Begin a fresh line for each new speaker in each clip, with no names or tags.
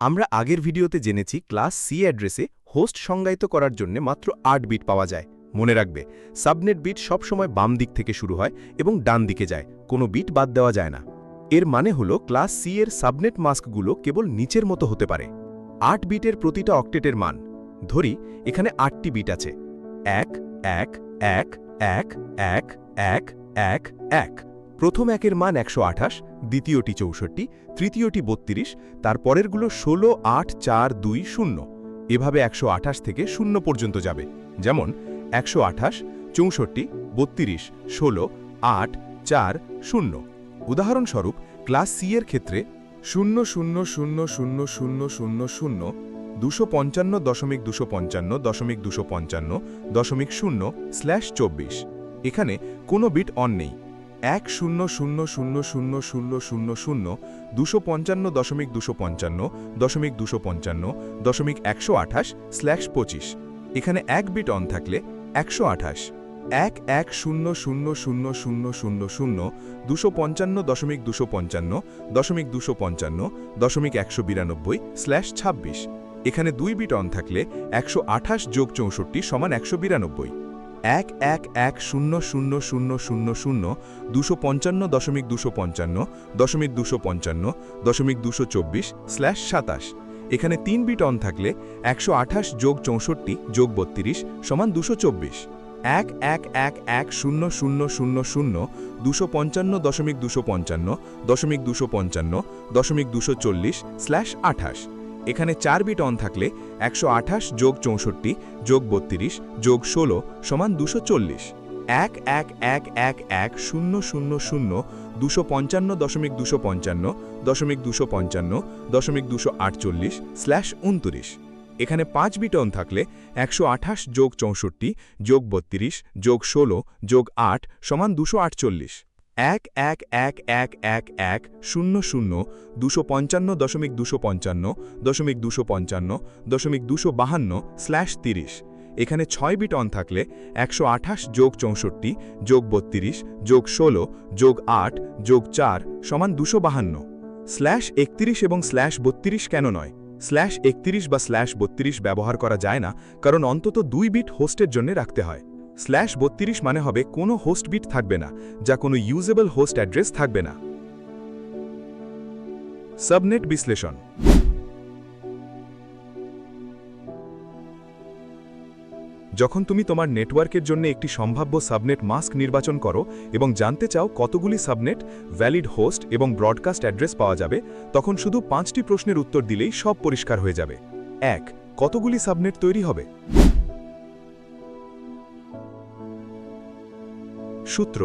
আমরা আগের ভিডিওতে জেনেছি ক্লাস সি অ্যাড্রেসে হোস্ট সংজ্ঞায়িত করার জন্য মাত্র ৮ বিট পাওয়া যায়। মনে রাখবে, সাবনেট বিট সবসময় বাম দিক থেকে শুরু হয় এবং ডান দিকে যায়, কোনো বিট বাদ দেওয়া যায় না। এর মানে হলো ক্লাস সি এর সাবনেট মাস্কগুলো কেবল নিচের মতো হতে পারে। ৮ বিটের প্রতিটা অক্টেটের মান, ধরি এখানে ৮টি বিট আছে, ১ ১ ১ ১ ১ ১ ১ ১। প্রথম একের মান ১২৮, দ্বিতীয়টি ৬৪, তৃতীয়টি ৩২, তার পরেরগুলো ১৬ ৮ ৪ ২ ০। এভাবে ১২৮ থেকে ০ পর্যন্ত যাবে, যেমন ১২৮ ৬৪ ৩২ ১৬ ৮ ৪ ০। উদাহরণস্বরূপ ক্লাস সি এর ক্ষেত্রে ০০০০০০০ 255.255.255.0/24 এখানে কোনো বিট অন নেই। ১০০০০০০০ 255.255.255.128/25 এখানে এক বিট অন থাকলে ১২৮। ১১০০০০০ 255.255.255.192/26 এখানে দুই বিট অন থাকলে ১২৮ যোগ ৬৪ সমান ১৯২ ১১১০০০০ 255.255.255.224/27 এখানে তিন বিট অন থাকলে ১২৮ যোগ ৬৪ যোগ ৩২ সমান ২২৪। ১১১০০০০ 255.255.240/28 এখানে চার বিট অন থাকলে ১২৮ যোগ ৬৪ যোগ ৩২ যোগ ১৬ সমান ২৪০। ১১১১০০০ 255.255.255.248/29 এখানে ৫ বিট অন থাকলে ১২৮ যোগ ৬৪ যোগ ৩২ যোগ ১৬ যোগ ৮ সমান ২৪৮। ১১১১১০০ 255.255.255.252/30 এখানে ৬ বিট অন থাকলে ১২৮ যোগ ৬৪ যোগ ৩২ যোগ ১৬ যোগ ৮ যোগ ৪ সমান ২৫২। /৩১ এবং /৩২ কেন নয়? /৩১ বা /৩২ ব্যবহার করা যায় না, কারণ অন্তত ২ বিট হোস্টের জন্য রাখতে হয়। /৩২ মানে হবে কোনো হোস্ট বিট থাকবে না, যা কোনো ইউজেবল হোস্ট অ্যাড্রেস থাকবে না। সাবনেট বিশ্লেষণ। যখন তুমি তোমার নেটওয়ার্কের জন্য একটি সম্ভাব্য সাবনেট মাস্ক নির্বাচন করো এবং জানতে চাও কতগুলি সাবনেট, ভ্যালিড হোস্ট এবং ব্রডকাস্ট অ্যাড্রেস পাওয়া যাবে, তখন শুধু ৫টি প্রশ্নের উত্তর দিলেই সব পরিষ্কার হয়ে যাবে। ১. কতগুলি সাবনেট তৈরি হবে? সূত্র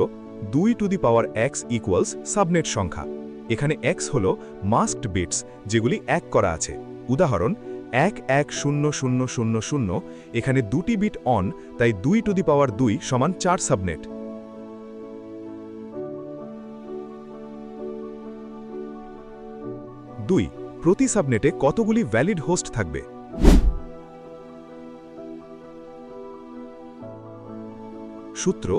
2^x ইকুয়ালস সাবনেট সংখ্যা। এখানে x হল মাস্কড বিটস, যেগুলি ১ করা আছে। উদাহরণ ১১০০০০, এখানে দুটি বিট অন, তাই 2^2 সমান ৪ সাবনেট। ২. প্রতি সাবনেটে কতগুলি ভ্যালিড হোস্ট থাকবে? সূত্র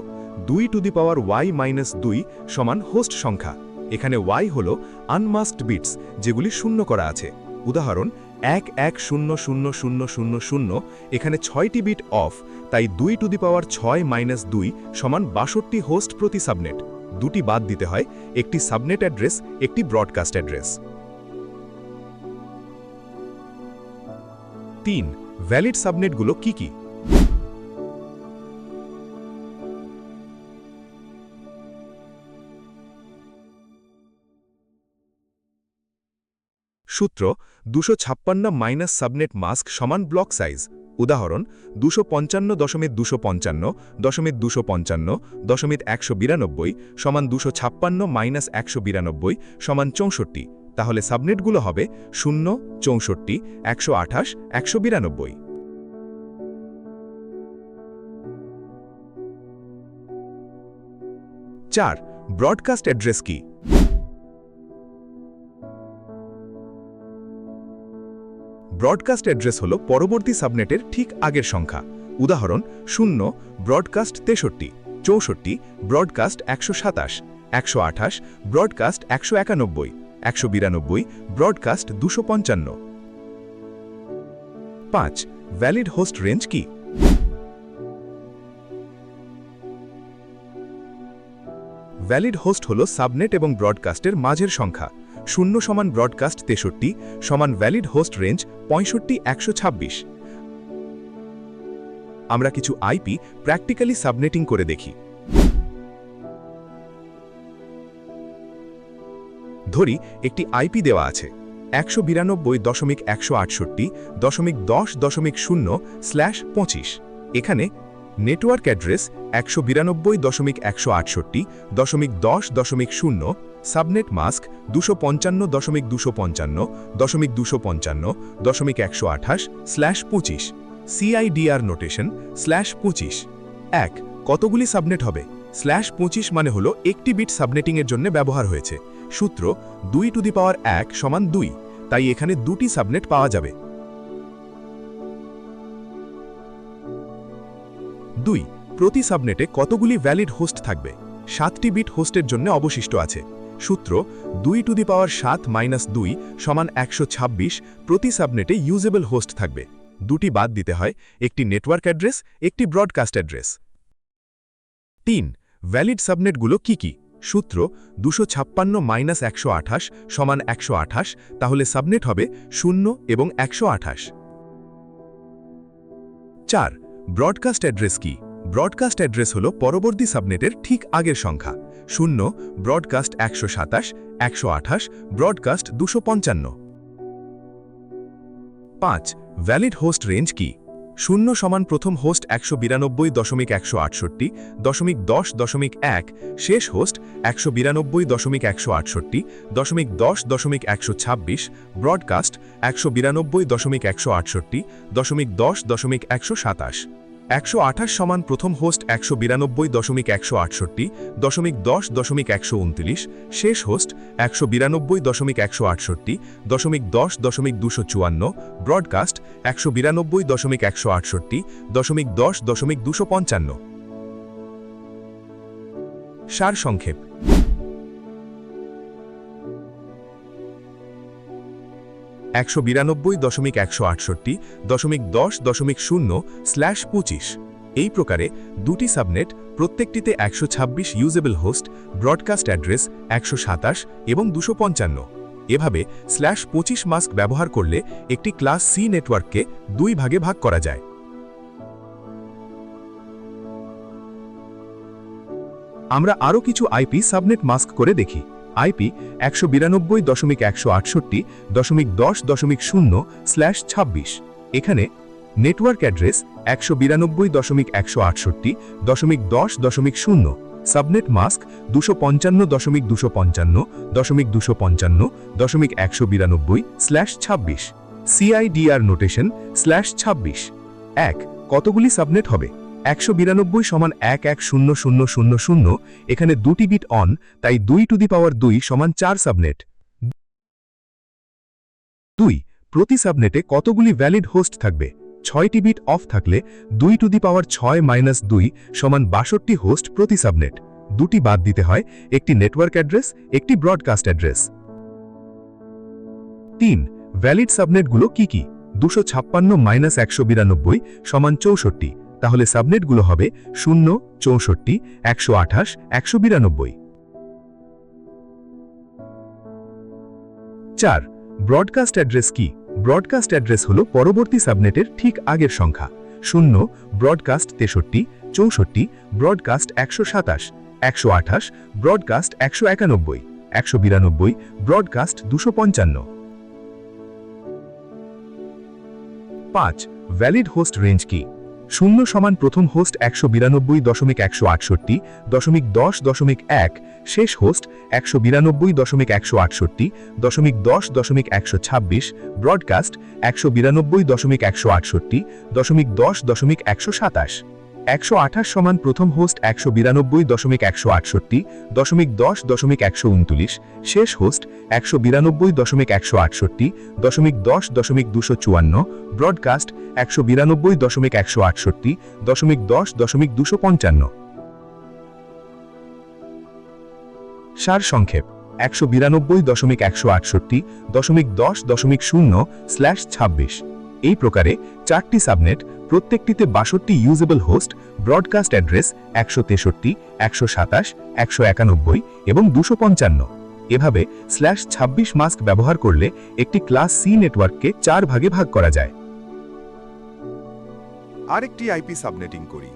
2^y-2 সমান হোস্ট সংখ্যা। এখানে y হল আনমাস্কড বিটস, যেগুলি 0 করা আছে। উদাহরণ ১১০০০০, এখানে ৬টি বিট অফ, তাই 2^6-2 সমান ৬২ হোস্ট প্রতি সাবনেট। দুটি বাদ দিতে হয়, একটি সাবনেট অ্যাড্রেস, একটি ব্রডকাস্ট অ্যাড্রেস। ৩. ভ্যালিড সাবনেটগুলো কি কি? সূত্র ২৫৬ সাবনেট মাস্ক সমান ব্লক সাইজ। উদাহরণ ২৫৫.২৫৫.২৫৫.১৯২ সমান ২৫৬ - ১৯২ সমান ৬৪। তাহলে সাবনেটগুলো হবে ০ ৬৪ ১২৮ ১৯২। ৪. ব্রডকাস্ট অ্যাড্রেস কি? ব্রডকাস্ট অ্যাড্রেস হল পরবর্তী সাবনেটের ঠিক আগের সংখ্যা। উদাহরণ ০ broadcast ৬৩, ৬৪ broadcast ১২৭, ১২৮ broadcast ১৯১, ১৯২ broadcast ২৫৫। 5. Valid host range কি? ভ্যালিড হোস্ট হল সাবনেট এবং ব্রডকাস্টের মাঝের সংখ্যা। 0 সমান ব্রডকাস্ট 63 সমান ভ্যালিড হোস্ট রেঞ্জ 65,126। আমরা কিছু আইপি প্র্যাকটিক্যালি সাবনেটিং করে দেখি। ধরি একটি আইপি দেওয়া আছে 192.168.10.0/25। এখানে network address 192.168.10.0, subnet mask 255.255.255.128/25, CIDR notation /25। 1. কতগুলি সাবনেট হবে? /25 মানে হলো একটি বিট সাবনেটিংয়ের জন্য ব্যবহার হয়েছে। সূত্র 2^1 সমান 2, তাই এখানে দুটি সাবনেট পাওয়া যাবে। 2. প্রতি সাবনেটে কতগুলি ভ্যালিড হোস্ট থাকবে? 7টি বিট হোস্টের জন্য অবশিষ্ট আছে। সূত্র 2^7 - 2 সমান 126। প্রতি সাবনেটে ইউজেবল হোস্ট থাকবে। দুটি বাদ দিতে হয়, একটি নেটওয়ার্ক অ্যাড্রেস, একটি ব্রডকাস্ট অ্যাড্রেস। 3. ভ্যালিড সাবনেটগুলো কি কি? সূত্র 256 - 128 সমান 128, তাহলে সাবনেট হবে 0 এবং 128। 4. ব্রডকাস্ট অ্যাড্রেস কি? ব্রডকাস্ট অ্যাড্রেস হল পরবর্তী সাবনেটের ঠিক আগের সংখ্যা। 0 broadcast 127, 128 broadcast 255। 5. Valid host range কি? 0 সমান প্রথম হোস্ট 192.168.10.1, শেষ হোস্ট 192.168.10.126, ব্রডকাস্ট 192.168.10.127। 128 সমান প্রথম হোস্ট 192.168.10.129, শেষ হোস্ট 192.168.10.254, ব্রডকাস্ট 192.168.10.255। সারসংক্ষেপ: 192.168.10.0/25 এই প্রকারে দুটি সাবনেট, প্রত্যেকটিতে 126 ইউজেবল হোস্ট, ব্রডকাস্ট অ্যাড্রেস 127 এবং 255। এভাবে /25 মাস্ক ব্যবহার করলে একটি ক্লাস সি নেটওয়ার্ককে 2 ভাগে ভাগ করা যায়। আমরা আরও কিছু আইপি সাবনেট মাস্ক করে দেখি। আইপি 192.168.10.0/26। এখানে network address 192.168.10.0, subnet mask 255.255.255.192/26, CIDR notation /26। 1. কতগুলি সাবনেট হবে? 192 সমান 110000, এখানে দুটি বিট অন, তাই 2^2 সমান 4 সাবনেট। 2. প্রতি সাবনেটে কতগুলি ভ্যালিড হোস্ট থাকবে? 6টি বিট অফ থাকলে 2^6 - 2 সমান 62 হোস্ট প্রতি সাবনেট। দুটি বাদ দিতে হয়, একটি নেটওয়ার্ক অ্যাড্রেস, একটি ব্রডকাস্ট অ্যাড্রেস। 3. ভ্যালিড সাবনেটগুলো কি কি? 256 - 192 সমান 64, তাহলে সাবনেটগুলো হবে 0, 64, 128, 192। 4. ব্রডকাস্ট অ্যাড্রেস কি? ব্রডকাস্ট অ্যাড্রেস হলো পরবর্তী সাবনেটের ঠিক আগের সংখ্যা। 0 broadcast 63, 64 broadcast 127, 128 broadcast 191, 192 broadcast 255। 5. Valid host range কি? 0 সমান প্রথম হোস্ট 192.168.10.1, শেষ হোস্ট 192.168.10.126, ব্রডকাস্ট 192.168.10.127। 128 সমান প্রথম হোস্ট 192.168.10.129, শেষ হোস্ট 192.168.10.254, ব্রডকাস্ট 192.168.10.255। সারসংক্ষেপ: 192.168.10.0/26
এই প্রকারে 4টি সাবনেট, প্রত্যেকটিতে 62 ইউজেবল হোস্ট, ব্রডকাস্ট অ্যাড্রেস 163, 127, 191 এবং 255। এভাবে /26 মাস্ক ব্যবহার করলে একটি ক্লাস সি নেটওয়ার্ককে 4 ভাগে ভাগ করা যায়।
আরেকটি আইপি সাবনেটিং করি।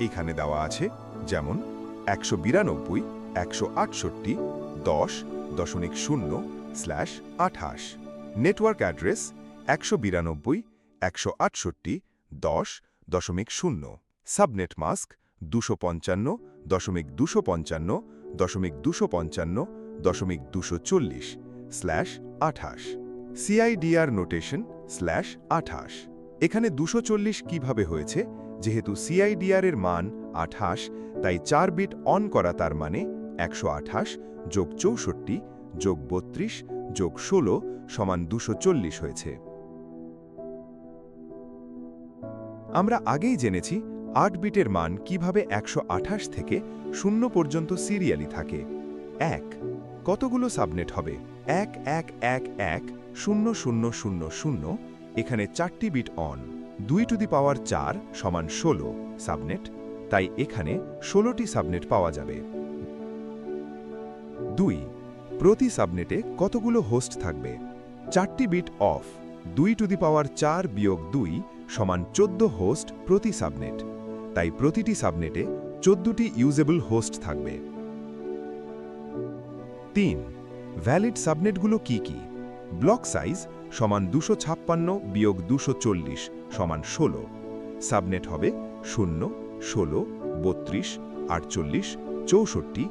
এখানে দেওয়া আছে যেমন 192, 168, 10.0/28, network address 192, 168, 10.0, subnet mask 255.255.255.240/28, CIDR notation /28। এখানে 240 কিভাবে হয়েছে? যেহেতু সিআইডিআর এর মান 28, তাই 4 বিট অন করা, তার মানে 128 যোগ 64 যোগ 32 যোগ 16 সমান 240 হয়েছে। আমরা আগেই জেনেছি 8 বিটের মান কিভাবে 128 থেকে 0 পর্যন্ত সিরিয়ালি থাকে। 1 কতগুলো সাবনেট হবে? 111100000। এখানে 4টি বিট অন। 2 টু দি পাওয়ার 4 সমান 16 সাবনেট, তাই এখানে 16টি সাবনেট পাওয়া যাবে। 2 প্রতি সাবনেটে কতগুলো হোস্ট থাকবে? 4টি বিট অফ। 2 টু দি পাওয়ার 4 বিয়োগ 2 সমান 14 হোস্ট প্রতি সাবনেট, তাই প্রতিটি সাবনেটে 14টি ইউজেবল হোস্ট থাকবে। 3 ভ্যালিড সাবনেটগুলো কি কি? ব্লক সাইজ সমান 256 বিয়োগ 240 সমান 16। সাবনেট হবে 0, 16, 32, 48, 64,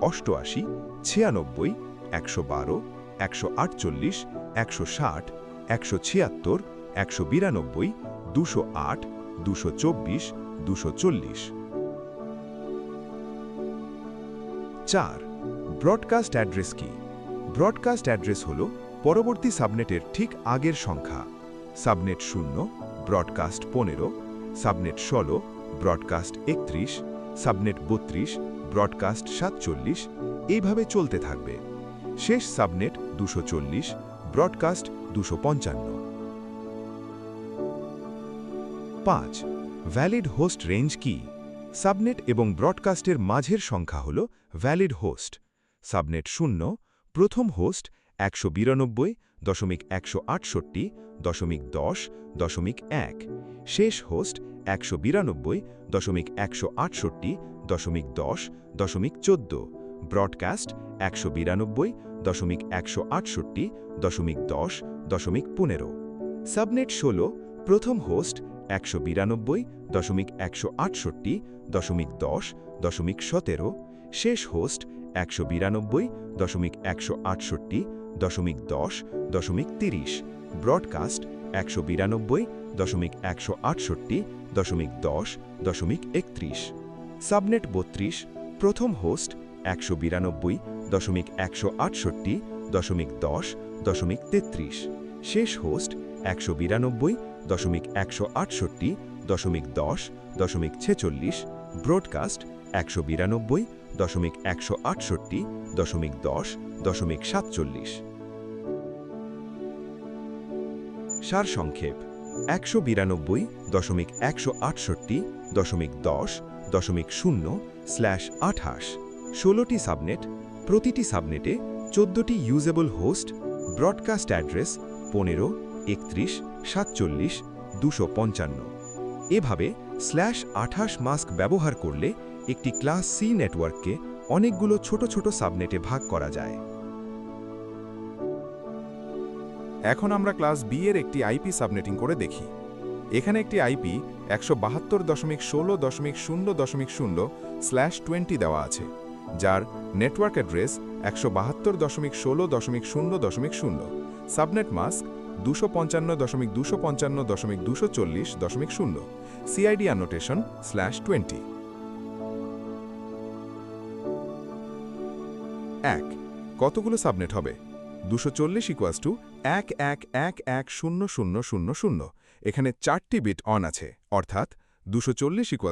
88, 96, 112, 148, 160, 176, 192, 208, 224, 240। 4 ব্রডকাস্ট অ্যাড্রেস কি? ব্রডকাস্ট অ্যাড্রেস হল পরবর্তী সাবনেটের ঠিক আগের সংখ্যা। Subnet 0 broadcast 15, subnet 16 broadcast 31, subnet 32 broadcast 47, এইভাবে চলতে থাকবে। শেষ subnet 240 broadcast 255। 5 valid host range কি? সাবনেট এবং ব্রডকাস্টের মাঝের সংখ্যা হল ভ্যালিড হোস্ট। সাবনেট 0 প্রথম হোস্ট 192.168.10.1, শেষ হোস্ট 192.168.10.14, ব্রডকাস্ট 192.168.10.15। সাবনেট 16 প্রথম হোস্ট 192.168.10.17, শেষ হোস্ট 192.168.10.30, ব্রডকাস্ট 192.168.10.31। সাবনেট 32 প্রথম হোস্ট 192.168.10.33, শেষ হোস্ট 192.168.10.46, ব্রডকাস্ট 192.168.10.47। সারসংক্ষেপ: 192.168.10.0/28, 16টি সাবনেট, প্রতিটি সাবনেটে 14টি ইউজেবল হোস্ট, ব্রডকাস্ট অ্যাড্রেস 15, 31, 47, 255। এভাবে /28 মাস্ক ব্যবহার করলে একটি ক্লাস সি নেটওয়ার্ককে অনেকগুলো ছোট ছোট সাবনেটে ভাগ করা যায়।
এখন আমরা ক্লাস বি এর একটি আইপি সাবনেটিং করে দেখি। এখানে একটি আইপি 172.16.0.0/20 দেওয়া আছে, যার network address 172.16.0.0, subnet mask 255.255.240.0, CID annotation /20। 1 কতগুলো সাবনেট হবে? 240 = 111100000। এখানে 4টি বিট অন আছে, অর্থাৎ 240 =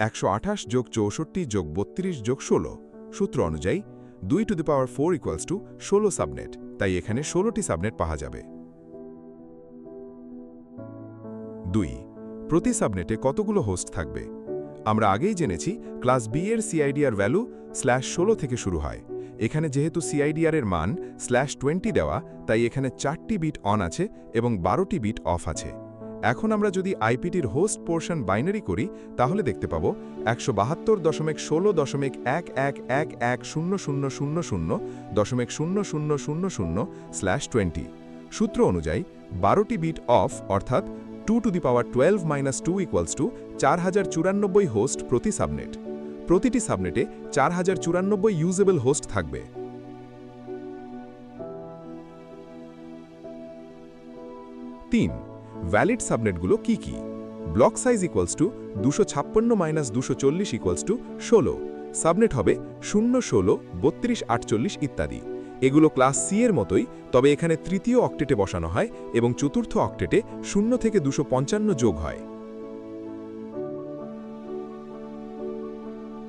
128 যোগ 64 যোগ 32 যোগ 16। সূত্র অনুযায়ী 2 টু দি পাওয়ার 4 = 16 সাবনেট, তাই এখানে 16টি সাবনেট পাওয়া যাবে। 2 প্রতি সাবনেটে কতগুলো হোস্ট থাকবে আমরা আগেই জেনেছি ক্লাস বি এর সিআইডিআর ভ্যালু /16 থেকে শুরু হয় এখানে যেহেতু সিআইডিআর এর মান /20 দেওয়া তাই এখানে 4টি বিট অন আছে এবং 12টি বিট অফ আছে এখন আমরা যদি আইপিটির হোস্ট পোর্শন বাইনারি করি তাহলে দেখতে পাবো 172.16.1111000000/20 সূত্র অনুযায়ী 12টি বিট অফ অর্থাৎ 2 টু দি পাওয়ার 12 - 2 = 4094 হোস্ট প্রতি সাবনেট প্রতিটি সাবনেটে 4094 ইউজেবল হোস্ট থাকবে 3 ভ্যালিড সাবনেটগুলো কি কি ব্লক সাইজ = 256 - 240 = 16 সাবনেট হবে 0 16 32 48 ইত্যাদি এগুলো ক্লাস সি এর মতোই তবে এখানে তৃতীয় অক্টেটে বসানো হয় এবং চতুর্থ অক্টেটে 0 থেকে 255 যোগ হয়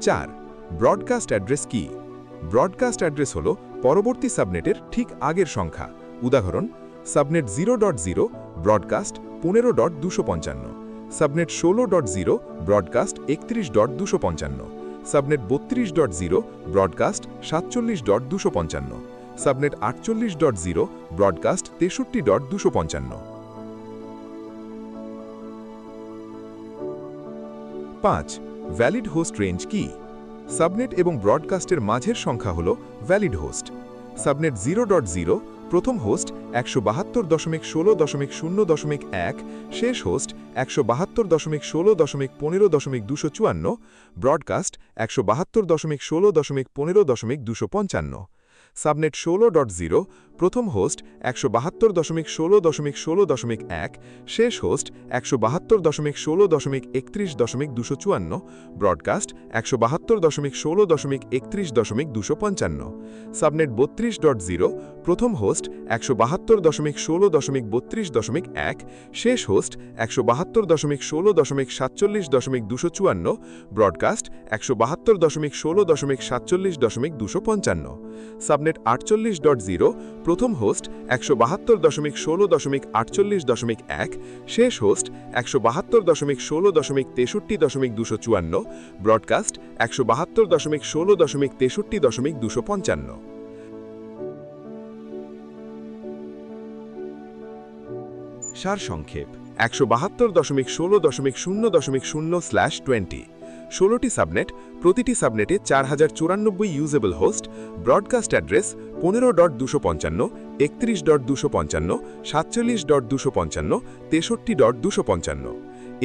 4 ব্রডকাস্ট অ্যাড্রেস কি ব্রডকাস্ট অ্যাড্রেস হল পরবর্তী সাবনেটের ঠিক আগের সংখ্যা উদাহরণ subnet 0.0 broadcast 15.255 subnet 16.0 broadcast 31.255 subnet 32.0 broadcast 47.255 subnet 48.0 broadcast 63.255 5 valid host range কি সাবনেট এবং ব্রডকাস্টের মাঝের সংখ্যা হল ভ্যালিড হোস্ট সাবনেট 0.0 প্রথম হোস্ট 172.16.0.1 শেষ হোস্ট 172.16.15.254 ব্রডকাস্ট 172.16.15.255 সাবনেট 16.0 প্রথম হোস্ট 172.16.16.1 শেষ হোস্ট 172.16.31.254 ব্রডকাস্ট 172.16.31.255 সাবনেট 32.0 প্রথম হোস্ট 172.16.32.1 শেষ হোস্ট 172.16.47.254 ব্রডকাস্ট 172.16.47.255 সাবনেট 48.0 প্রথম হোস্ট 172.16.48.1 শেষ হোস্ট 172.16.63.254 ব্রডকাস্ট 172.16.63.255 সারসংক্ষেপ 172.16.0.0/20 16টি সাবনেট প্রতিটি সাবনেটে 4094 ইউজেবল হোস্ট ব্রডকাস্ট অ্যাড্রেস 15.255 31.255 47.255 63.255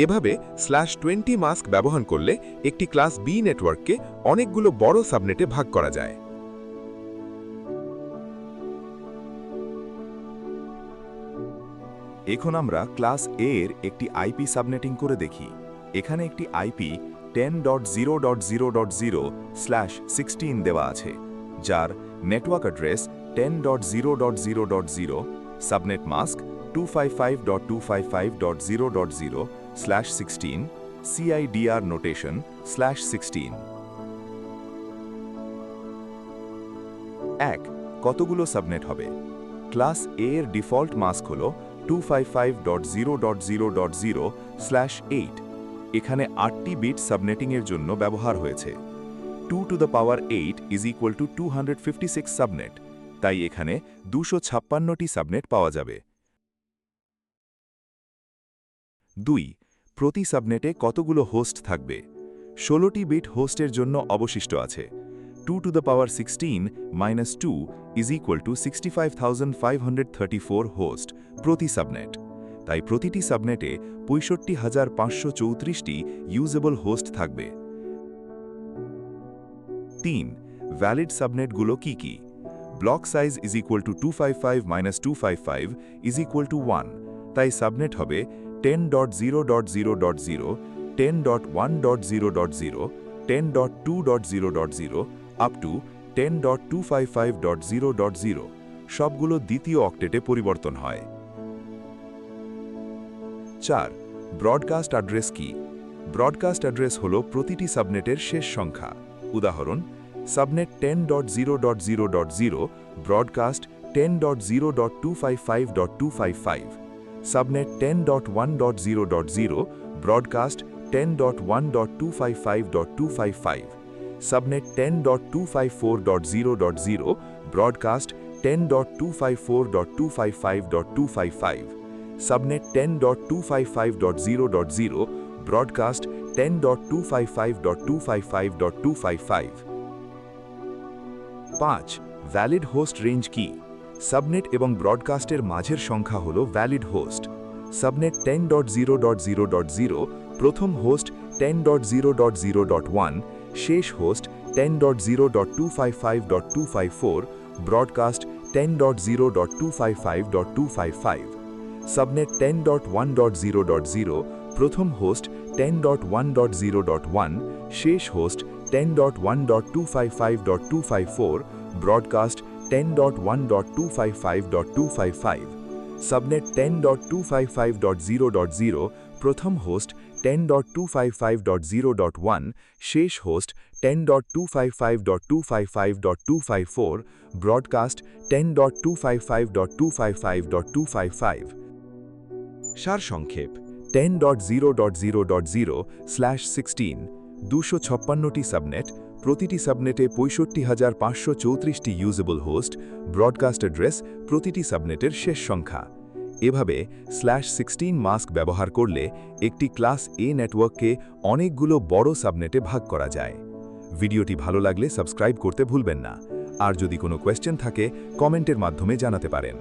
এভাবে /20 মাস্ক ব্যবহার করলে একটি ক্লাস বি নেটওয়ার্ককে অনেকগুলো বড় সাবনেটে ভাগ করা যায়
এখন আমরা ক্লাস এ এর একটি আইপি সাবনেটিং করে দেখি এখানে একটি আইপি 10.0.0.0/16 দেওয়া আছে যার network address 10.0.0.0 subnet mask 255.255.0.0/16 CIDR notation /16 1 কতগুলো সাবনেট হবে ক্লাস এ এর ডিফল্ট মাস্ক হল 255.0.0.0/8 এখানে 8টি বিট সাবনেটিংয়ের জন্য ব্যবহার হয়েছে 2 টু দ্য পাওয়ার 8 = 256 সাবনেট তাই এখানে 256টি সাবনেট পাওয়া যাবে 2 প্রতি সাবনেটে কতগুলো হোস্ট থাকবে 16টি বিট হোস্টের জন্য অবশিষ্ট আছে 2 টু দ্য পাওয়ার 16 - 2 = 65,534 হোস্ট প্রতি সাবনেট তাই প্রতিটি সাবনেটে 65,534টি ইউজেবল হোস্ট থাকবে 3 ভ্যালিড সাবনেটগুলো কি কি ব্লক সাইজ = 255 - 255 = 1 তাই সাবনেট হবে 10.0.0.0 10.1.0.0 10.2.0.0 আপ টু 10.255.0.0 সবগুলো দ্বিতীয় অক্টেটে পরিবর্তন হয় 4 ব্রডকাস্ট অ্যাড্রেস কি ব্রডকাস্ট অ্যাড্রেস হল প্রতিটি সাবনেটের শেষ সংখ্যা উদাহরণ subnet 10.0.0.0 broadcast 10.0.255.255
subnet 10.1.0.0 broadcast 10.1.255.255 subnet 10.254.0.0 broadcast 10.254.255.255 subnet 10.255.0.0 broadcast 10.255.255.255 5. Valid host range কি? সাবনেট এবং ব্রডকাস্টের মাঝের সংখ্যা হল ভ্যালিড হোস্ট। সাবনেট 10.0.0.0 প্রথম হোস্ট 10.0.0.1 শেষ হোস্ট 10.0.255.254 ব্রডকাস্ট 10.0.255.255 সাবনেট 10.1.0.0 প্রথম হোস্ট 10.1.0.1 শেষ হোস্ট 10.1.255.254 ব্রডকাস্ট 10.1.255.255 সাবনেট 10.255.0.0 প্রথম হোস্ট 10.255.0.1 শেষ হোস্ট 10.255.255.254 ব্রডকাস্ট 10.255.255.255 সারসংক্ষেপ 10.0.0.0/16 256টি সাবনেট, প্রতিটি সাবনেটে 65,534টি ইউজেবল হোস্ট, ব্রডকাস্ট অ্যাড্রেস প্রতিটি সাবনেটের শেষ সংখ্যা। এভাবে /16 মাস্ক ব্যবহার করলে একটি ক্লাস এ নেটওয়ার্ককে অনেকগুলো বড় সাবনেটে ভাগ করা যায়। ভিডিওটি ভালো লাগলে সাবস্ক্রাইব করতে ভুলবেন না, আর যদি কোনো কোয়েশ্চেন থাকে কমেন্টের মাধ্যমে জানাতে পারেন।